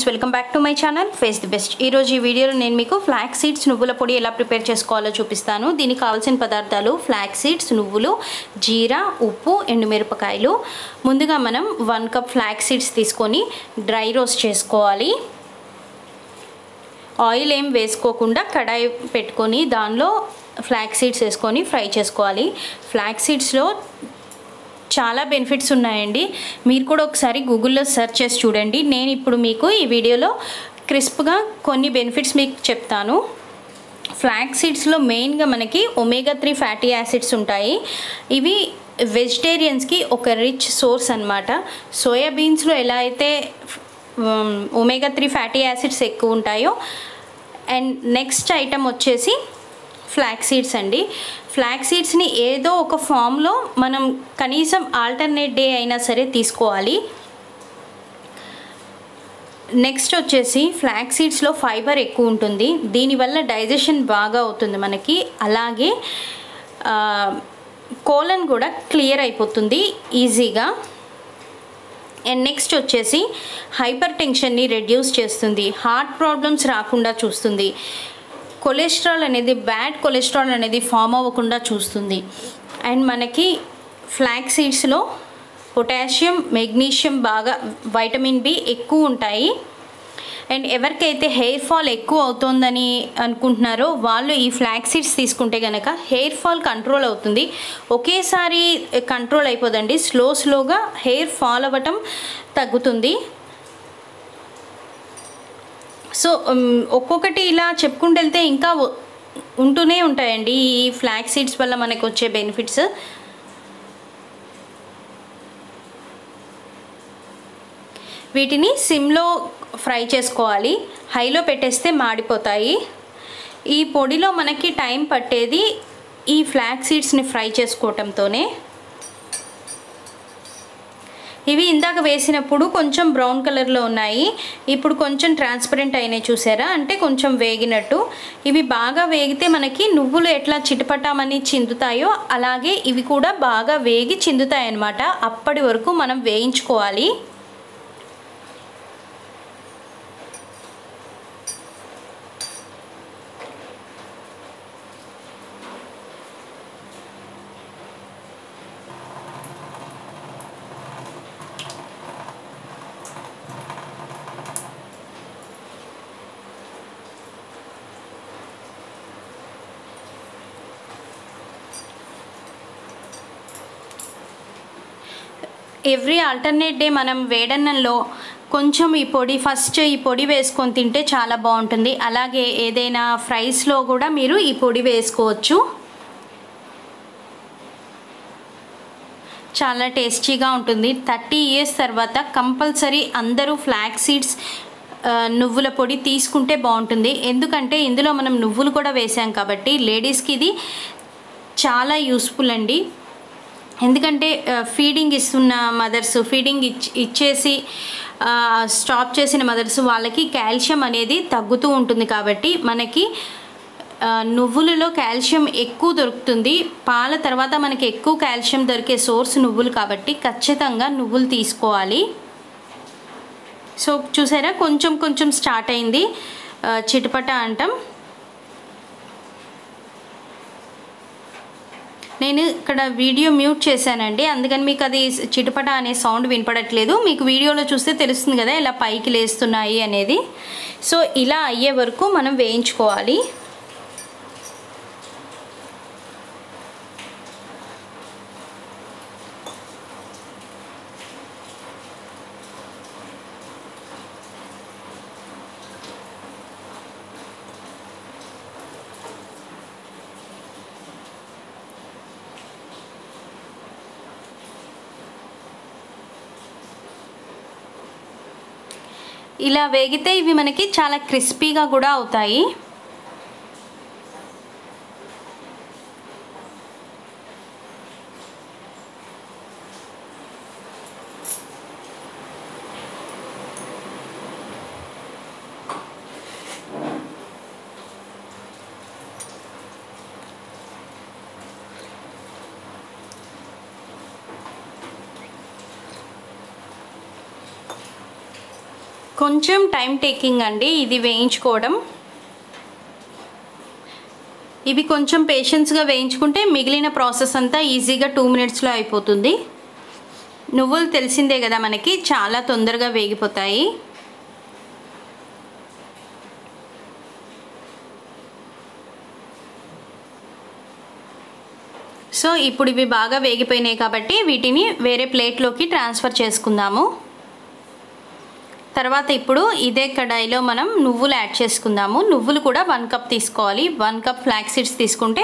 Friends, welcome back to my channel face the best. ఈరోజు ఈ వీడియోలో నేను మీకు ఫ్లాక్స్ సీడ్స్ నువ్వుల పొడి ఎలా ప్రిపేర్ చేసుకోవాలో చూపిస్తాను. దీనికి కావాల్సిన పదార్థాలు ఫ్లాక్స్ సీడ్స్, నువ్వులు, జీరా, ఉప్పు, ఎండుమిరపకాయలు. ముందుగా మనం 1 కప్ ఫ్లాక్స్ సీడ్స్ తీసుకొని డ్రై రోస్ట్ చేసుకోవాలి. ఆయిల్ ఏం వేసుకోకుండా కడాయి పెట్టుకొని దానిలో ఫ్లాక్స్ సీడ్స్ వేసుకొని ఫ్రై చేసుకోవాలి. ఫ్లాక్స్ సీడ్స్లో చాలా బెనిఫిట్స్ ఉన్నాయండి. మీరు కూడా ఒకసారి గూగుల్లో సెర్చ్ చేసి చూడండి. నేను ఇప్పుడు మీకు ఈ వీడియోలో క్రిస్ప్గా కొన్ని బెనిఫిట్స్ మీకు చెప్తాను. ఫ్లాక్స్ సీడ్స్లో మెయిన్గా మనకి ఒమేగా 3 ఫ్యాటీ యాసిడ్స్ ఉంటాయి. ఇవి వెజిటేరియన్స్కి ఒక రిచ్ సోర్స్ అన్నమాట. సోయాబీన్స్లో ఎలా అయితే ఒమేగా 3 ఫ్యాటీ యాసిడ్స్ ఎక్కువ ఉంటాయో, అండ్ నెక్స్ట్ ఐటమ్ వచ్చేసి ఫ్లాక్స్ సీడ్స్ అండి. ఫ్లాక్స్ సీడ్స్ని ఏదో ఒక ఫామ్లో మనం కనీసం ఆల్టర్నేట్ డే అయినా సరే తీసుకోవాలి. నెక్స్ట్ వచ్చేసి ఫ్లాక్స్ సీడ్స్లో ఫైబర్ ఎక్కువ ఉంటుంది. దీనివల్ల డైజెషన్ బాగా అవుతుంది మనకి. అలాగే కోలన్ కూడా క్లియర్ అయిపోతుంది ఈజీగా. అండ్ నెక్స్ట్ వచ్చేసి హైపర్ టెన్షన్ని రెడ్యూస్ చేస్తుంది. హార్ట్ ప్రాబ్లమ్స్ రాకుండా చూస్తుంది. కొలెస్ట్రాల్ అనేది, బ్యాడ్ కొలెస్ట్రాల్ అనేది ఫామ్ అవ్వకుండా చూస్తుంది. అండ్ మనకి ఫ్లాక్స్ సీడ్స్లో పొటాషియం, మెగ్నీషియం, బాగా వైటమిన్ బి ఎక్కువ ఉంటాయి. అండ్ ఎవరికైతే హెయిర్ ఫాల్ ఎక్కువ అవుతుందని అనుకుంటున్నారో వాళ్ళు ఈ ఫ్లాక్స్ సీడ్స్ తీసుకుంటే కనుక హెయిర్ ఫాల్ కంట్రోల్ అవుతుంది. ఒకేసారి కంట్రోల్ అయిపోదండి, స్లోగా హెయిర్ ఫాల్ అవ్వటం తగ్గుతుంది. సో ఒక్కొక్కటి ఇలా చెప్పుకుంటూ వెళ్తే ఇంకా ఉంటూనే ఉంటాయండి ఈ ఫ్లాక్స్ సీడ్స్ వల్ల మనకు వచ్చే బెనిఫిట్స్. వీటిని సిమ్లో ఫ్రై చేసుకోవాలి. హైలో పెట్టేస్తే మాడిపోతాయి. ఈ పొడిలో మనకి టైం పట్టేది ఈ ఫ్లాక్స్ సీడ్స్ని ఫ్రై చేసుకోవటంతోనే. ఇవి ఇందాక వేసినప్పుడు కొంచెం బ్రౌన్ కలర్లో ఉన్నాయి, ఇప్పుడు కొంచెం ట్రాన్స్పరెంట్ అయినాయి, చూసారా? అంటే కొంచెం వేగినట్టు. ఇవి బాగా వేగితే మనకి నువ్వులు ఎట్లా చిటపటామని చిందుతాయో అలాగే ఇవి కూడా బాగా వేగి చిందుతాయి అన్నమాట. అప్పటి వరకు మనం వేయించుకోవాలి. ఎవ్రీ ఆల్టర్నేట్ డే మనం వేడన్నంలో కొంచెం ఈ పొడి వేసుకొని తింటే చాలా బాగుంటుంది. అలాగే ఏదైనా ఫ్రైస్లో కూడా మీరు ఈ పొడి వేసుకోవచ్చు. చాలా టేస్టీగా ఉంటుంది. 30 ఇయర్స్ తర్వాత కంపల్సరీ అందరూ ఫ్లాక్స్ సీడ్స్ నువ్వుల పొడి తీసుకుంటే బాగుంటుంది. ఎందుకంటే ఇందులో మనం నువ్వులు కూడా వేసాం కాబట్టి లేడీస్కి ఇది చాలా యూస్ఫుల్ అండి. ఎందుకంటే ఫీడింగ్ ఇస్తున్న మదర్స్, ఫీడింగ్ ఇచ్చేసి స్టాప్ చేసిన మదర్స్, వాళ్ళకి కాల్షియం అనేది తగ్గుతూ ఉంటుంది. కాబట్టి మనకి నువ్వులలో కాల్షియం ఎక్కువ దొరుకుతుంది. పాల తర్వాత మనకి ఎక్కువ కాల్షియం దొరికే సోర్స్ నువ్వులు కాబట్టి ఖచ్చితంగా నువ్వులు తీసుకోవాలి. సో చూసారా, కొంచెం స్టార్ట్ అయింది చిటపట అంటాం. నేను ఇక్కడ వీడియో మ్యూట్ చేశానండి, అందుకని మీకు అది చిటపట అనే సౌండ్ వినపడట్లేదు. మీకు వీడియోలో చూస్తే తెలుస్తుంది కదా ఇలా పైకి లేస్తున్నాయి అనేది. సో ఇలా అయ్యే వరకు మనం వేయించుకోవాలి. ఇలా వేగితే ఇవి మనకి చాలా క్రిస్పీగా కూడా అవుతాయి. కొంచెం టైం టేకింగ్ అండి ఇది వేయించుకోవడం. ఇవి కొంచెం పేషెన్స్గా వేయించుకుంటే మిగిలిన ప్రాసెస్ అంతా ఈజీగా 2 మినిట్స్లో అయిపోతుంది. నువ్వులు తెలిసిందే కదా మనకి, చాలా తొందరగా వేగిపోతాయి. సో ఇప్పుడు ఇవి బాగా వేగిపోయినాయి కాబట్టి వీటిని వేరే ప్లేట్లోకి ట్రాన్స్ఫర్ చేసుకుందాము. తర్వాత ఇప్పుడు ఇదే కడాయిలో మనం నువ్వులు యాడ్ చేసుకుందాము. నువ్వులు కూడా 1 కప్ తీసుకోవాలి. 1 కప్ ఫ్లాక్స్ సీడ్స్ తీసుకుంటే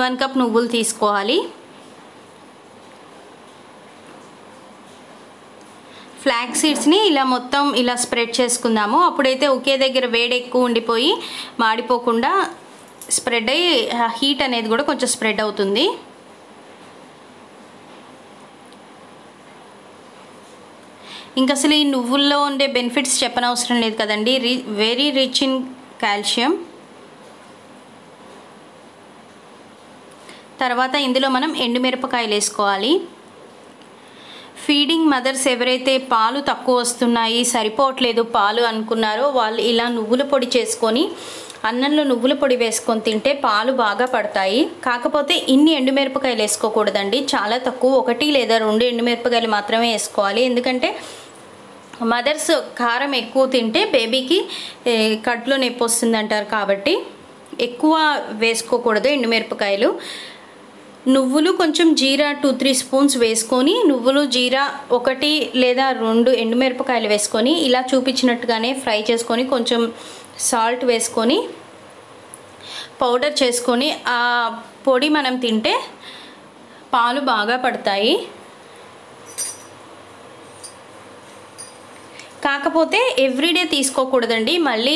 1 కప్ నువ్వులు తీసుకోవాలి. ఫ్లాక్స్ సీడ్స్ని ఇలా మొత్తం ఇలా స్ప్రెడ్ చేసుకుందాము. అప్పుడైతే ఒకే దగ్గర వేడి ఎక్కువ ఉండిపోయి మాడిపోకుండా స్ప్రెడ్ అయ్యి హీట్ అనేది కూడా కొంచెం స్ప్రెడ్ అవుతుంది. ఇంకా అసలు ఈ నువ్వుల్లో ఉండే బెనిఫిట్స్ చెప్పనవసరం లేదు కదండి. Very rich in calcium. తర్వాత ఇందులో మనం ఎండుమిరపకాయలు వేసుకోవాలి. ఫీడింగ్ మదర్స్ ఎవరైతే పాలు తక్కువ వస్తున్నాయి, సరిపోవట్లేదు పాలు అనుకున్నారో వాళ్ళు ఇలా నువ్వుల పొడి చేసుకొని అన్నంలో నువ్వుల పొడి వేసుకొని తింటే పాలు బాగా పడతాయి. కాకపోతే ఇన్ని ఎండుమిరపకాయలు వేసుకోకూడదండి, చాలా తక్కువ, 1 లేదా 2 ఎండుమిరపకాయలు మాత్రమే వేసుకోవాలి. ఎందుకంటే మదర్స్ కారం ఎక్కువ తింటే బేబీకి కడుపులో నొప్పి వస్తుంది అంటారు కాబట్టి ఎక్కువ వేసుకోకూడదు ఎండుమిరపకాయలు. నువ్వులు కొంచెం జీరా 2-3 స్పూన్స్ వేసుకొని నువ్వులు జీరా 1 లేదా 2 ఎండుమిరపకాయలు వేసుకొని ఇలా చూపించినట్టుగానే ఫ్రై చేసుకొని కొంచెం సాల్ట్ వేసుకొని పౌడర్ చేసుకొని ఆ పొడి మనం తింటే పాలు బాగా పడతాయి. కాకపోతే ఎవ్రీడే తీసుకోకూడదండి, మళ్ళీ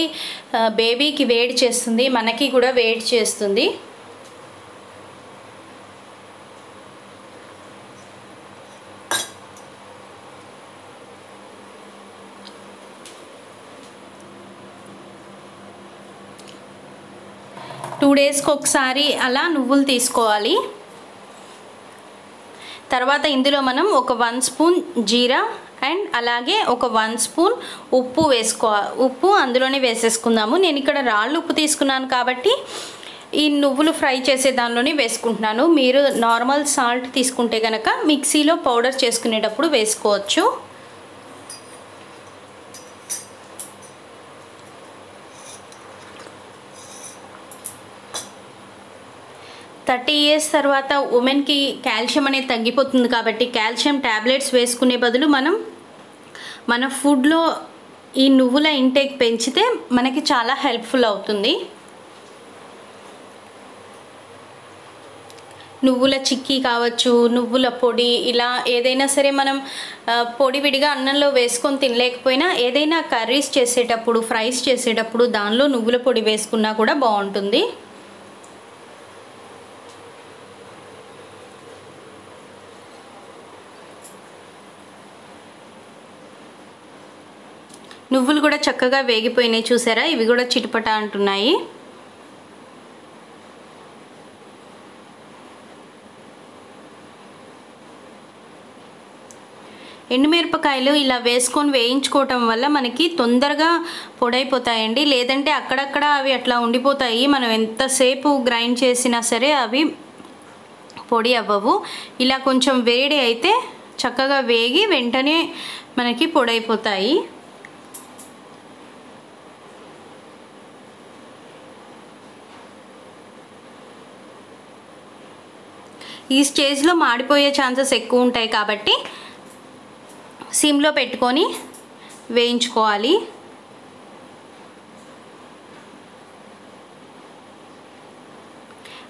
బేబీకి వేడి చేస్తుంది, మనకి కూడా వేడి చేస్తుంది. టూ డేస్కి ఒకసారి అలా నువ్వులు తీసుకోవాలి. తర్వాత ఇందులో మనం ఒక 1 స్పూన్ జీరా అండ్ అలాగే ఒక 1 స్పూన్ ఉప్పు ఉప్పు అందులోనే వేసేసుకుందాము. నేను ఇక్కడ రాళ్ళు ఉప్పు తీసుకున్నాను కాబట్టి ఈ నువ్వులు ఫ్రై చేసే దానిలోనే వేసుకుంటున్నాను. మీరు నార్మల్ సాల్ట్ తీసుకుంటే కనుక మిక్సీలో పౌడర్ చేసుకునేటప్పుడు వేసుకోవచ్చు. years తర్వాత ఉమెన్కి కాల్షియం అనేది తగ్గిపోతుంది కాబట్టి కాల్షియం టాబ్లెట్స్ వేసుకునే బదులు మనం మన ఫుడ్లో ఈ నువ్వుల ఇంటేక్ పెంచితే మనకి చాలా హెల్ప్ఫుల్ అవుతుంది. నువ్వుల చిక్కీ కావచ్చు, నువ్వుల పొడి, ఇలా ఏదైనా సరే మనం పొడి విడిగా అన్నంలో వేసుకొని తినలేకపోయినా ఏదైనా కర్రీస్ చేసేటప్పుడు, ఫ్రైస్ చేసేటప్పుడు దానిలో నువ్వుల పొడి వేసుకున్నా కూడా బాగుంటుంది. నువ్వులు కూడా చక్కగా వేగిపోయినాయి చూసారా, ఇవి కూడా చిటపట అంటున్నాయి. ఎండుమిరపకాయలు ఇలా వేసుకొని వేయించుకోవటం వల్ల మనకి తొందరగా పొడైపోతాయండి, లేదంటే అక్కడక్కడ అవి అట్లా ఉండిపోతాయి. మనం ఎంతసేపు గ్రైండ్ చేసినా సరే అవి పొడి అవ్వవు. ఇలా కొంచెం వేడి అయితే చక్కగా వేగి వెంటనే మనకి పొడైపోతాయి. ఈ స్టేజ్లో మాడిపోయే ఛాన్సెస్ ఎక్కువ ఉంటాయి కాబట్టి సిమ్లో పెట్టుకొని వేయించుకోవాలి.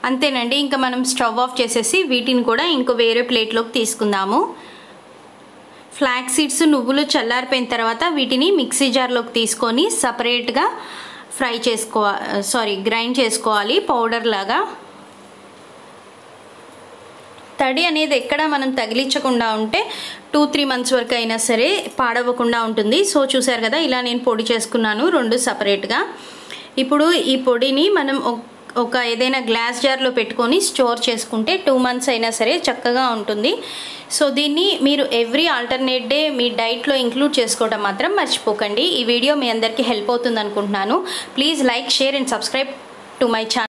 అంతేనండి, ఇంకా మనం స్టవ్ ఆఫ్ చేసేసి వీటిని కూడా ఇంకో వేరే ప్లేట్లోకి తీసుకుందాము. ఫ్లాక్స్ సీడ్స్, నువ్వులు చల్లారిపోయిన తర్వాత వీటిని మిక్సీ జార్లోకి తీసుకొని సపరేట్గా గ్రైండ్ చేసుకోవాలి పౌడర్ లాగా. తడి అనేది ఎక్కడ మనం తగిలించకుండా ఉంటే 2-3 months వరకు అయినా సరే పాడవకుండా ఉంటుంది. సో చూసారు కదా, ఇలా నేను పొడి చేసుకున్నాను 2 సపరేట్గా. ఇప్పుడు ఈ పొడిని మనం ఒక ఏదైనా గ్లాస్ జార్లో పెట్టుకొని స్టోర్ చేసుకుంటే 2 months అయినా సరే చక్కగా ఉంటుంది. సో దీన్ని మీరు ఎవ్రీ ఆల్టర్నేట్ డే మీ డైట్లో ఇంక్లూడ్ చేసుకోవడం మాత్రం మర్చిపోకండి. ఈ వీడియో మీ అందరికీ హెల్ప్ అవుతుంది అనుకుంటున్నాను. Please like, share and subscribe to my channel.